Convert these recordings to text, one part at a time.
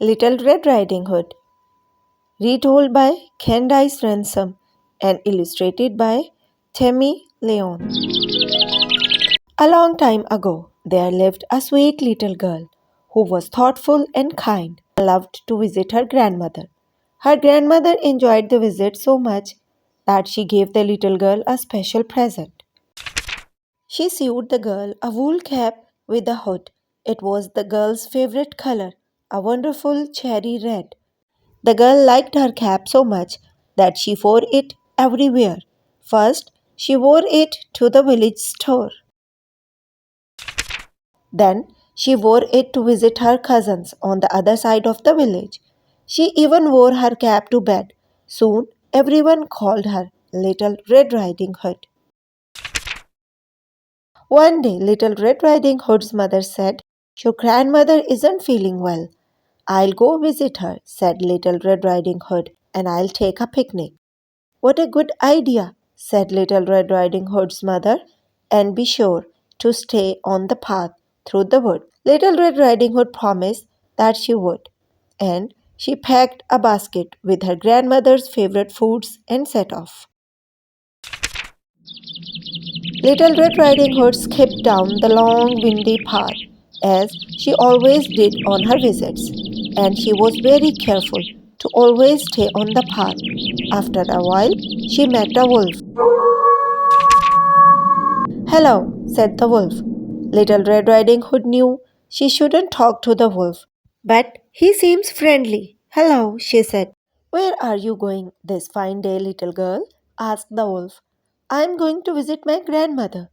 Little Red Riding Hood, retold by Candice Ransom and illustrated by Tammie Lyon. A long time ago, there lived a sweet little girl who was thoughtful and kind and loved to visit her grandmother. Her grandmother enjoyed the visit so much that she gave the little girl a special present. She sewed the girl a wool cap with a hood. It was the girl's favorite color, a wonderful cherry red. The girl liked her cap so much that she wore it everywhere. First, she wore it to the village store. Then, she wore it to visit her cousins on the other side of the village. She even wore her cap to bed. Soon, everyone called her Little Red Riding Hood. One day, Little Red Riding Hood's mother said, "Your grandmother isn't feeling well. I'll go visit her," said Little Red Riding Hood, "and I'll take a picnic." "What a good idea," said Little Red Riding Hood's mother, "and be sure to stay on the path through the wood." Little Red Riding Hood promised that she would, and she packed a basket with her grandmother's favorite foods and set off. Little Red Riding Hood skipped down the long windy path as she always did on her visits, and she was very careful to always stay on the path. After a while, she met a wolf. "Hello," said the wolf. Little Red Riding Hood knew she shouldn't talk to the wolf, but he seems friendly. "Hello," she said. "Where are you going this fine day, little girl?" asked the wolf. "I'm going to visit my grandmother,"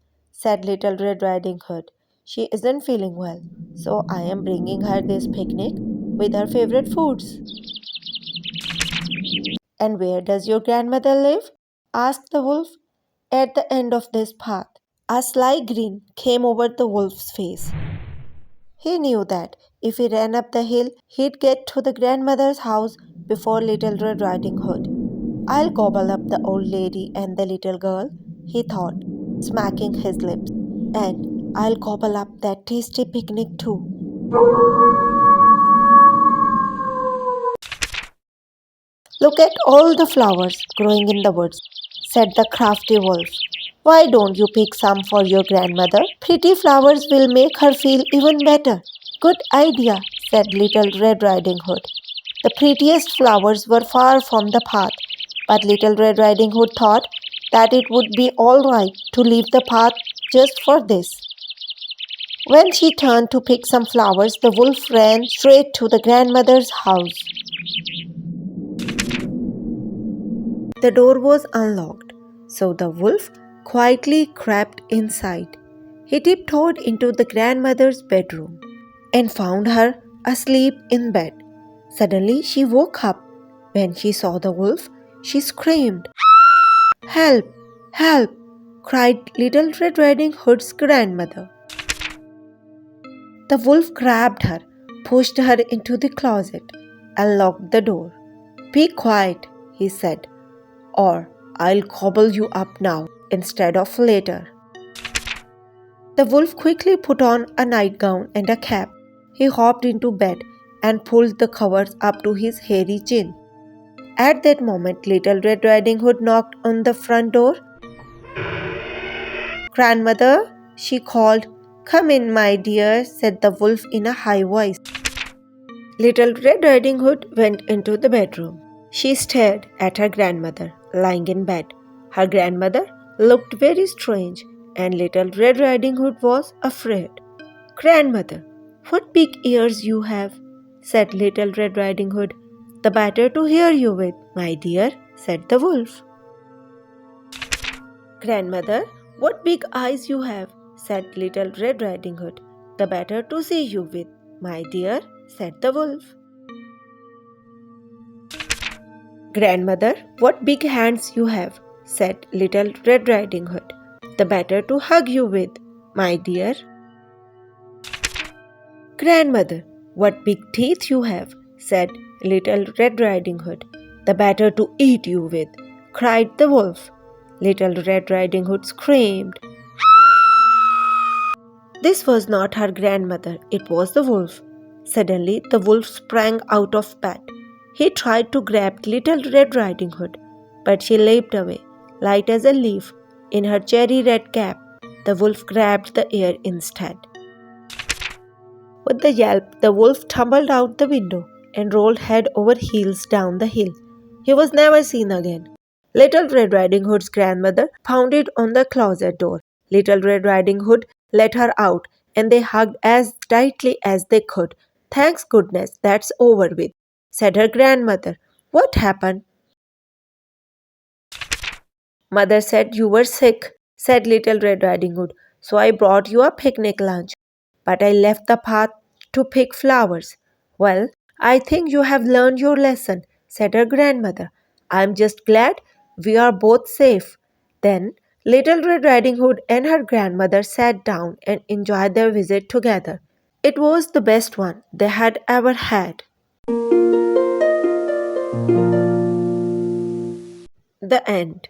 said Little Red Riding Hood. "She isn't feeling well, so I am bringing her this picnic with her favorite foods." "And where does your grandmother live?" asked the wolf. "At the end of this path." A sly grin came over the wolf's face. He knew that if he ran up the hill, he'd get to the grandmother's house before Little Red Riding Hood. "I'll gobble up the old lady and the little girl," he thought, smacking his lips. "And I'll gobble up that tasty picnic too." "Look at all the flowers growing in the woods," said the crafty wolf. "Why don't you pick some for your grandmother? Pretty flowers will make her feel even better." "Good idea," said Little Red Riding Hood. The prettiest flowers were far from the path, but Little Red Riding Hood thought that it would be all right to leave the path just for this. When she turned to pick some flowers, the wolf ran straight to the grandmother's house. The door was unlocked, so the wolf quietly crept inside. He tiptoed into the grandmother's bedroom and found her asleep in bed. Suddenly she woke up. When she saw the wolf, she screamed. "Help! Help!" cried Little Red Riding Hood's grandmother. The wolf grabbed her, pushed her into the closet, and locked the door. "Be quiet," he said, "or I'll gobble you up now instead of later." The wolf quickly put on a nightgown and a cap. He hopped into bed and pulled the covers up to his hairy chin. At that moment, Little Red Riding Hood knocked on the front door. "Grandmother," she called. "Come in, my dear," said the wolf in a high voice. Little Red Riding Hood went into the bedroom. She stared at her grandmother, lying in bed. Her grandmother looked very strange, and Little Red Riding Hood was afraid. "Grandmother, what big ears you have," said Little Red Riding Hood. "The better to hear you with, my dear," said the wolf. "Grandmother, what big eyes you have," said Little Red Riding Hood. "The better to see you with, my dear," said the wolf. "Grandmother, what big hands you have," said Little Red Riding Hood. "The better to hug you with, my dear." "Grandmother, what big teeth you have," said Little Red Riding Hood. "The better to eat you with," cried the wolf. Little Red Riding Hood screamed. This was not her grandmother, it was the wolf. Suddenly, the wolf sprang out of bed. He tried to grab Little Red Riding Hood, but she leaped away, light as a leaf, in her cherry red cap. The wolf grabbed the air instead. With a yelp, the wolf tumbled out the window and rolled head over heels down the hill. He was never seen again. Little Red Riding Hood's grandmother pounded on the closet door. Little Red Riding Hood let her out, and they hugged as tightly as they could. "Thanks goodness that's over with," said her grandmother. "What happened?" "Mother said you were sick," said Little Red Riding Hood, "so I brought you a picnic lunch. But I left the path to pick flowers." "Well, I think you have learned your lesson," said her grandmother. "I'm just glad we are both safe." Then Little Red Riding Hood and her grandmother sat down and enjoyed their visit together. It was the best one they had ever had. The end.